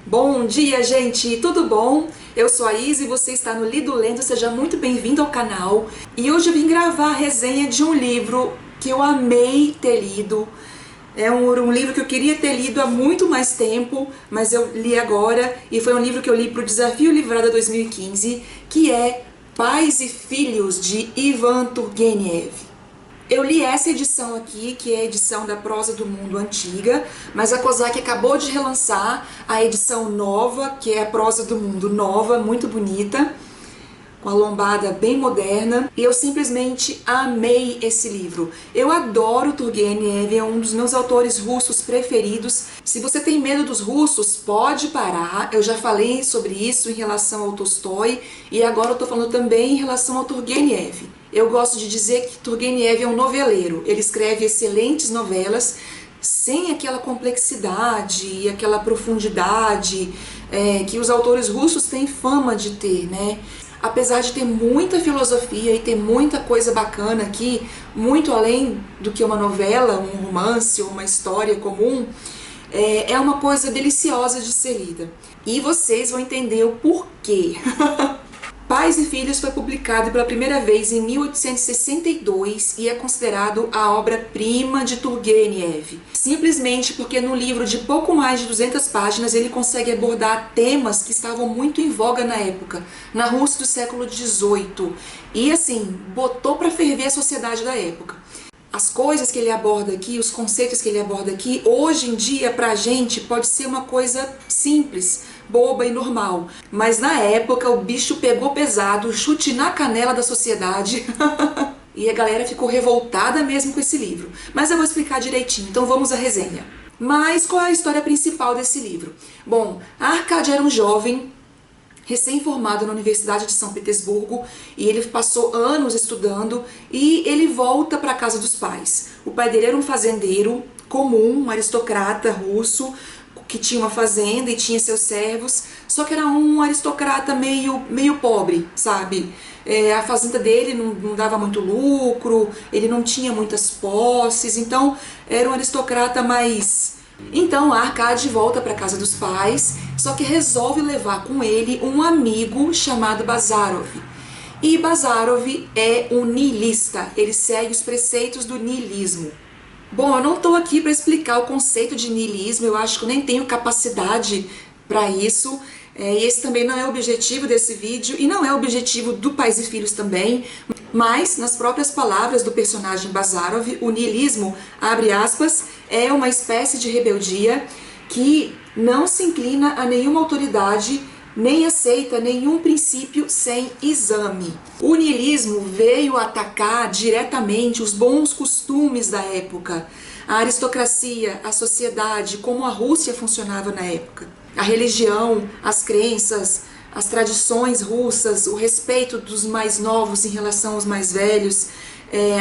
Bom dia, gente! Tudo bom? Eu sou a Isa e você está no Lido Lendo, seja muito bem-vindo ao canal. E hoje eu vim gravar a resenha de um livro que eu amei ter lido. É um livro que eu queria ter lido há muito mais tempo, mas eu li agora, e foi um livro que eu li para o Desafio Livrada 2015, que é Pais e Filhos, de Ivan Turgenev. Eu li essa edição aqui, que é a edição da Prosa do Mundo antiga, mas a Kozak acabou de relançar a edição nova, que é a Prosa do Mundo nova, muito bonita, com a lombada bem moderna, e eu simplesmente amei esse livro. Eu adoro Turgenev, é um dos meus autores russos preferidos. Se você tem medo dos russos, pode parar, eu já falei sobre isso em relação ao Tolstói, e agora eu tô falando também em relação ao Turgenev. Eu gosto de dizer que Turgenev é um noveleiro, ele escreve excelentes novelas, sem aquela complexidade e aquela profundidade que os autores russos têm fama de ter, né? Apesar de ter muita filosofia e ter muita coisa bacana aqui, muito além do que uma novela, um romance ou uma história comum, é uma coisa deliciosa de ser lida. E vocês vão entender o porquê. Pais e Filhos foi publicado pela primeira vez em 1862 e é considerado a obra-prima de Turgenev. Simplesmente porque no livro de pouco mais de 200 páginas ele consegue abordar temas que estavam muito em voga na época, na Rússia do século XVIII. E assim, botou para ferver a sociedade da época. As coisas que ele aborda aqui, os conceitos que ele aborda aqui, hoje em dia pra gente pode ser uma coisa simples, boba e normal. Mas na época o bicho pegou pesado, chute na canela da sociedade. E a galera ficou revoltada mesmo com esse livro. Mas eu vou explicar direitinho, então vamos à resenha. Mas qual é a história principal desse livro? Bom, Arkady era um jovem recém-formado na Universidade de São Petersburgo, e ele passou anos estudando e ele volta para a casa dos pais. O pai dele era um fazendeiro comum, um aristocrata russo, que tinha uma fazenda e tinha seus servos, só que era um aristocrata meio pobre, sabe? A fazenda dele não dava muito lucro, ele não tinha muitas posses, então era um aristocrata mais... Então Arkady volta para a casa dos pais, só que resolve levar com ele um amigo chamado Bazarov. E Bazarov é um niilista, ele segue os preceitos do niilismo. Bom, eu não estou aqui para explicar o conceito de niilismo, eu acho que eu nem tenho capacidade para isso. Esse também não é o objetivo desse vídeo e não é o objetivo do Pais e Filhos também. Mas, nas próprias palavras do personagem Bazarov, o niilismo, abre aspas, é uma espécie de rebeldia que não se inclina a nenhuma autoridade, nem aceita nenhum princípio sem exame. O niilismo veio atacar diretamente os bons costumes da época, a aristocracia, a sociedade, como a Rússia funcionava na época. A religião, as crenças, as tradições russas, o respeito dos mais novos em relação aos mais velhos,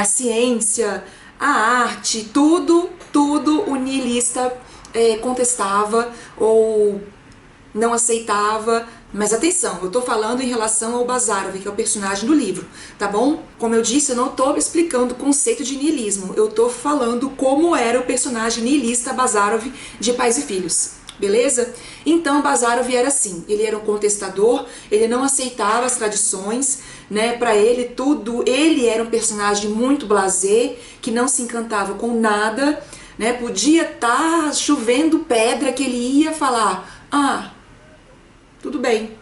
a ciência, a arte, tudo o niilista contestava ou não aceitava. Mas atenção, eu tô falando em relação ao Bazarov, que é o personagem do livro, tá bom? Como eu disse, eu não tô explicando o conceito de niilismo, eu tô falando como era o personagem niilista Bazarov de Pais e Filhos. Beleza? Então Bazarov era assim, ele era um contestador, ele não aceitava as tradições, né? Para ele ele era um personagem muito blasé, que não se encantava com nada, né? Podia estar chovendo pedra que ele ia falar, tudo bem.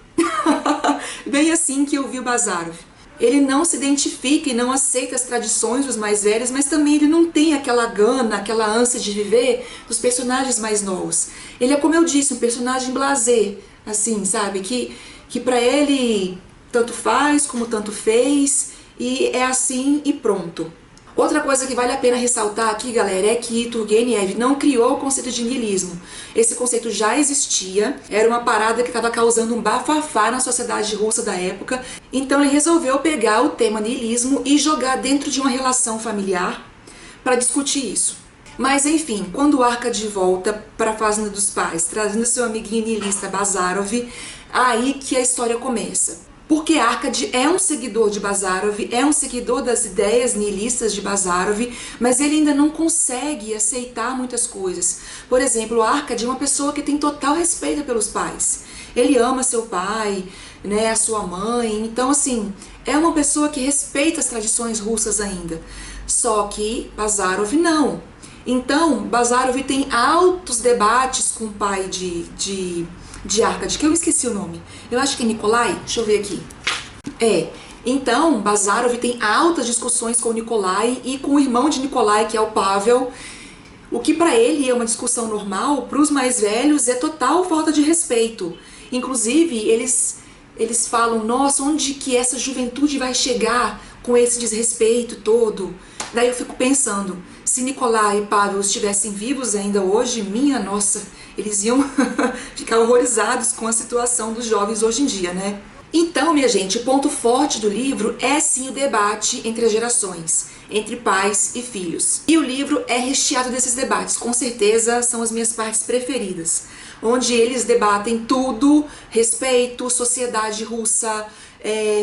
Bem assim que eu vi o Bazarov. Ele não se identifica e não aceita as tradições dos mais velhos, mas também ele não tem aquela gana, aquela ânsia de viver dos personagens mais novos. Ele é, como eu disse, um personagem blasé, assim, sabe? Que pra ele tanto faz como tanto fez, e é assim e pronto. Outra coisa que vale a pena ressaltar aqui, galera, é que Turgenev não criou o conceito de niilismo. Esse conceito já existia, era uma parada que estava causando um bafafá na sociedade russa da época, então ele resolveu pegar o tema niilismo e jogar dentro de uma relação familiar para discutir isso. Mas enfim, quando o Arkady volta para a fazenda dos pais, trazendo seu amiguinho niilista Bazarov, aí que a história começa. Porque Arkady é um seguidor de Bazarov, é um seguidor das ideias nihilistas de Bazarov, mas ele ainda não consegue aceitar muitas coisas. Por exemplo, Arkady é uma pessoa que tem total respeito pelos pais. Ele ama seu pai, né, a sua mãe, então assim, é uma pessoa que respeita as tradições russas ainda. Só que Bazarov não. Então, Bazarov tem altos debates com o pai de Arkady, que eu esqueci o nome. Eu acho que é Nikolai, deixa eu ver aqui. Então, Bazarov tem altas discussões com o Nikolai e com o irmão de Nikolai, que é o Pavel. O que para ele é uma discussão normal, para os mais velhos é total falta de respeito. Inclusive, eles falam, nossa, onde que essa juventude vai chegar com esse desrespeito todo? Daí eu fico pensando, se Nikolai e Pavel estivessem vivos ainda hoje, minha nossa, eles iam ficar horrorizados com a situação dos jovens hoje em dia, né? Então, minha gente, o ponto forte do livro é sim o debate entre as gerações, entre pais e filhos. E o livro é recheado desses debates, com certeza são as minhas partes preferidas, onde eles debatem tudo, respeito, sociedade russa,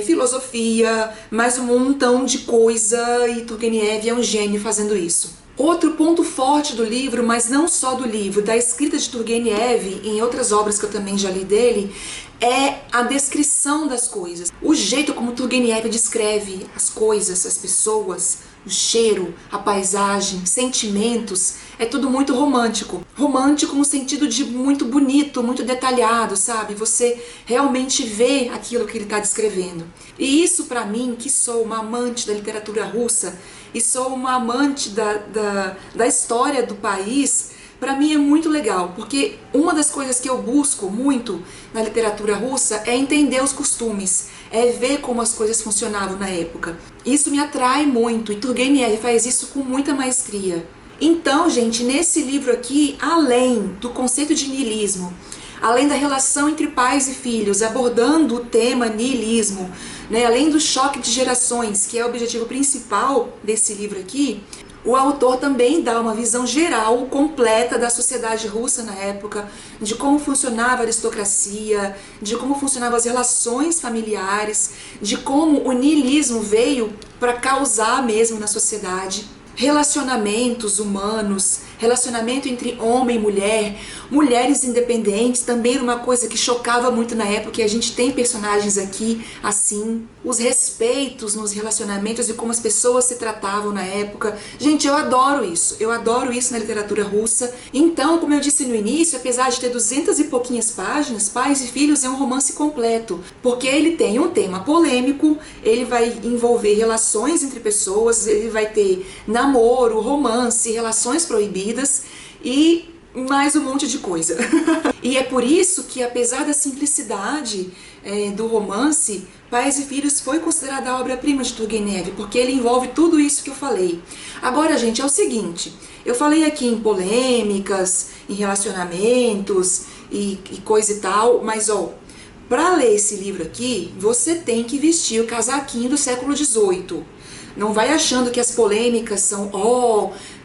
filosofia, mais um montão de coisa, e Turgenev é um gênio fazendo isso. Outro ponto forte do livro, mas não só do livro, da escrita de Turgenev, em outras obras que eu também já li dele, é a descrição das coisas. O jeito como Turgenev descreve as coisas, as pessoas, o cheiro, a paisagem, sentimentos, é tudo muito romântico. Romântico no sentido de muito bonito, muito detalhado, sabe? Você realmente vê aquilo que ele está descrevendo. E isso para mim, que sou uma amante da literatura russa, e sou uma amante da história do país, para mim é muito legal, porque uma das coisas que eu busco muito na literatura russa é entender os costumes, é ver como as coisas funcionavam na época. Isso me atrai muito, e Turgenev faz isso com muita maestria. Então, gente, nesse livro aqui, além do conceito de niilismo, além da relação entre pais e filhos, abordando o tema niilismo, né, além do choque de gerações, que é o objetivo principal desse livro aqui, o autor também dá uma visão geral, completa da sociedade russa na época, de como funcionava a aristocracia, de como funcionavam as relações familiares, de como o niilismo veio para causar mesmo na sociedade. Relacionamentos humanos, relacionamento entre homem e mulher, mulheres independentes, também era uma coisa que chocava muito na época, e a gente tem personagens aqui assim, os respeitos nos relacionamentos e como as pessoas se tratavam na época. Gente, eu adoro isso na literatura russa. Então, como eu disse no início, apesar de ter 200 e pouquinhas páginas, Pais e Filhos é um romance completo, porque ele tem um tema polêmico, ele vai envolver relações entre pessoas, ele vai ter namoro, romance, relações proibidas e mais um monte de coisa. E é por isso que, apesar da simplicidade do romance, Pais e Filhos foi considerada a obra-prima de Turgenev, porque ele envolve tudo isso que eu falei. Agora, gente, é o seguinte, eu falei aqui em polêmicas, em relacionamentos e coisa e tal, mas ó, para ler esse livro aqui, você tem que vestir o casaquinho do século XVIII. Não vai achando que as polêmicas são,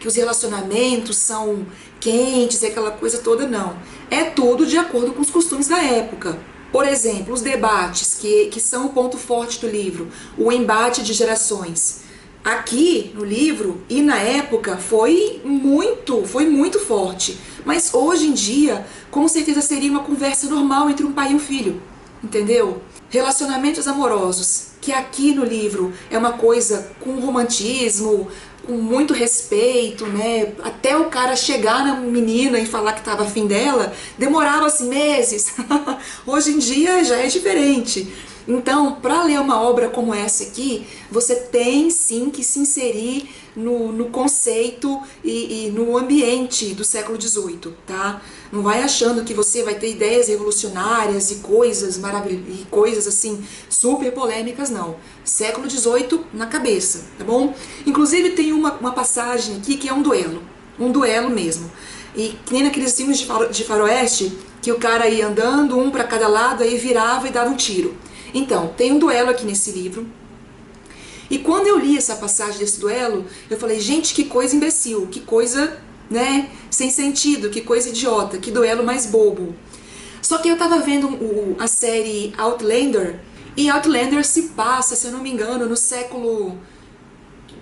que os relacionamentos são quentes e aquela coisa toda, não. É tudo de acordo com os costumes da época. Por exemplo, os debates, que são o ponto forte do livro, o embate de gerações. Aqui no livro e na época foi muito forte. Mas hoje em dia, com certeza seria uma conversa normal entre um pai e um filho. Entendeu? Relacionamentos amorosos, que aqui no livro é uma coisa com romantismo, com muito respeito, né? Até o cara chegar na menina e falar que estava afim dela, demorava assim meses. Hoje em dia já é diferente. Então, para ler uma obra como essa aqui, você tem sim que se inserir no conceito e no ambiente do século XVIII, tá? Não vai achando que você vai ter ideias revolucionárias e coisas maravilhosas, e coisas assim super polêmicas, não. Século XVIII na cabeça, tá bom? Inclusive tem uma passagem aqui que é um duelo mesmo. E que nem naqueles filmes de faroeste, que o cara ia andando, um para cada lado, aí virava e dava um tiro. Então, tem um duelo aqui nesse livro, e quando eu li essa passagem desse duelo, eu falei, gente, que coisa imbecil, que coisa, né, sem sentido, que coisa idiota, que duelo mais bobo. Só que eu tava vendo a série Outlander, E Outlander se passa, se eu não me engano, no século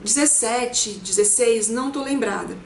17, 16, não tô lembrada.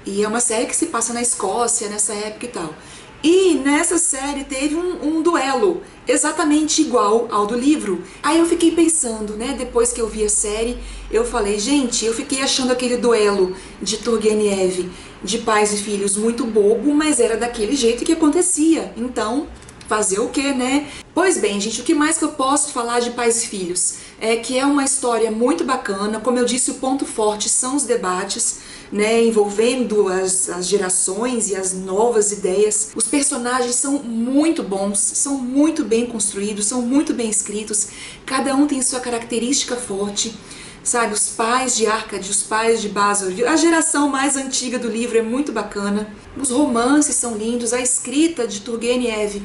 E é uma série que se passa na Escócia, nessa época e tal. E nessa série teve um duelo exatamente igual ao do livro. Aí eu fiquei pensando, né, depois que eu vi a série, eu falei, gente, eu fiquei achando aquele duelo de Turgenev, de pais e filhos, muito bobo, mas era daquele jeito que acontecia. Então, fazer o que, né? Pois bem, gente, o que mais que eu posso falar de Pais e Filhos? É que é uma história muito bacana, como eu disse, o ponto forte são os debates, né, envolvendo as gerações e as novas ideias. Os personagens são muito bons, são muito bem construídos, são muito bem escritos, cada um tem sua característica forte. Sabe, os pais de Arcade, os pais de Basil, a geração mais antiga do livro é muito bacana. Os romances são lindos, a escrita de Turgenev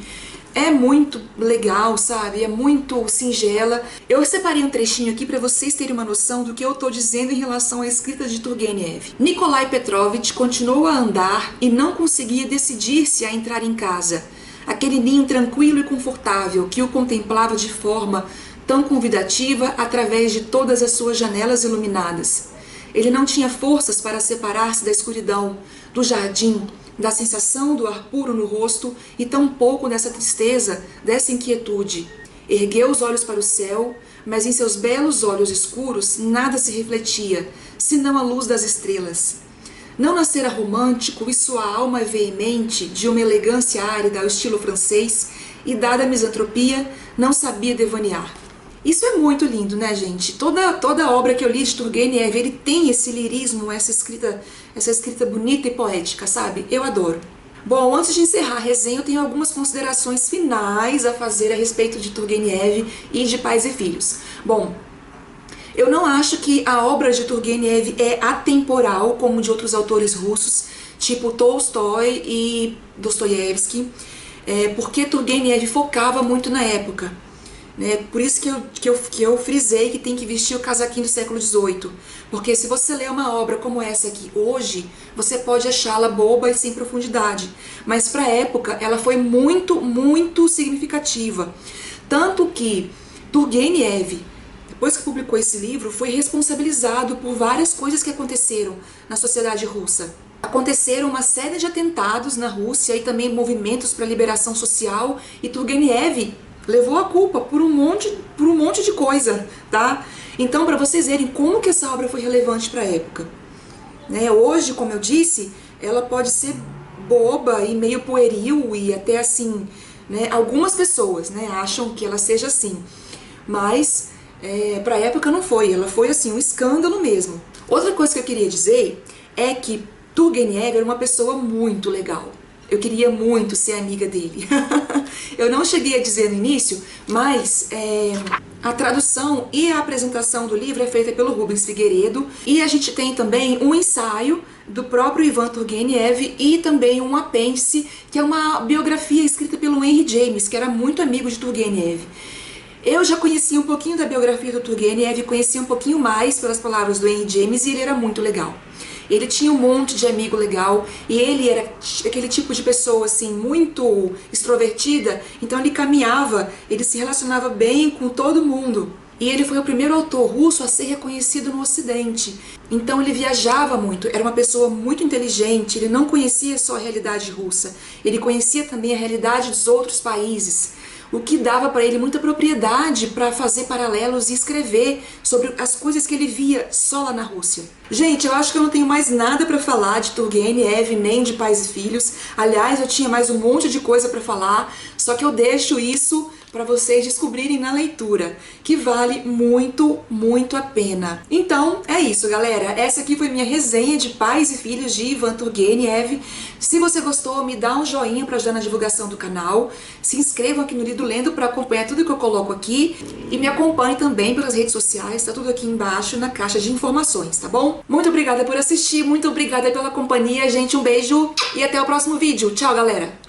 é muito legal, sabe? É muito singela. Eu separei um trechinho aqui para vocês terem uma noção do que eu estou dizendo em relação à escrita de Turgenev. Nikolai Petrovich continuou a andar e não conseguia decidir-se a entrar em casa. Aquele ninho tranquilo e confortável que o contemplava de forma tão convidativa através de todas as suas janelas iluminadas. Ele não tinha forças para separar-se da escuridão, do jardim, da sensação do ar puro no rosto e tampouco dessa tristeza, dessa inquietude. Ergueu os olhos para o céu, mas em seus belos olhos escuros nada se refletia, senão a luz das estrelas. Não nascera romântico e sua alma veemente, de uma elegância árida ao estilo francês, e dada a misantropia, não sabia devanear. Isso é muito lindo, né, gente? Toda obra que eu li de Turgenev, ele tem esse lirismo, essa escrita bonita e poética, sabe? Eu adoro. Bom, antes de encerrar a resenha, eu tenho algumas considerações finais a fazer a respeito de Turgenev e de Pais e Filhos. Bom, eu não acho que a obra de Turgenev é atemporal, como de outros autores russos, tipo Tolstói e Dostoiévski, porque Turgenev focava muito na época. Por isso que eu frisei que tem que vestir o casaquinho do século XVIII. Porque se você ler uma obra como essa aqui hoje, você pode achá-la boba e sem profundidade. Mas para a época ela foi muito, muito significativa. Tanto que Turgenev, depois que publicou esse livro, foi responsabilizado por várias coisas que aconteceram na sociedade russa. Aconteceram uma série de atentados na Rússia e também movimentos para liberação social, e Turgenev levou a culpa por um monte de coisa, tá? Então, para vocês verem como que essa obra foi relevante para a época. Hoje, como eu disse, ela pode ser boba e meio pueril e até assim, algumas pessoas, acham que ela seja assim. Mas, para a época não foi, ela foi assim, um escândalo mesmo. Outra coisa que eu queria dizer é que Turgenev era uma pessoa muito legal. Eu queria muito ser amiga dele. Eu não cheguei a dizer no início, mas a tradução e a apresentação do livro é feita pelo Rubens Figueiredo. E a gente tem também um ensaio do próprio Ivan Turgenev e também um apêndice, que é uma biografia escrita pelo Henry James, que era muito amigo de Turgenev. Eu já conhecia um pouquinho da biografia do Turgenev, conhecia um pouquinho mais pelas palavras do Henry James, e ele era muito legal. Ele tinha um monte de amigo legal e ele era aquele tipo de pessoa assim muito extrovertida, então ele caminhava, ele se relacionava bem com todo mundo. E ele foi o primeiro autor russo a ser reconhecido no Ocidente. Então ele viajava muito, era uma pessoa muito inteligente, ele não conhecia só a realidade russa, ele conhecia também a realidade dos outros países, o que dava para ele muita propriedade para fazer paralelos e escrever sobre as coisas que ele via só lá na Rússia. Gente, eu acho que eu não tenho mais nada para falar de Turgenev, nem de Pais e Filhos. Aliás, eu tinha mais um monte de coisa para falar, só que eu deixo isso para vocês descobrirem na leitura, que vale muito, muito a pena. Então, é isso, galera. Essa aqui foi minha resenha de Pais e Filhos de Ivan Turgenev. Se você gostou, me dá um joinha para ajudar na divulgação do canal. Se inscrevam aqui no Lido Lendo para acompanhar tudo que eu coloco aqui. E me acompanhe também pelas redes sociais, tá tudo aqui embaixo na caixa de informações, tá bom? Muito obrigada por assistir, muito obrigada pela companhia, gente. Um beijo e até o próximo vídeo. Tchau, galera!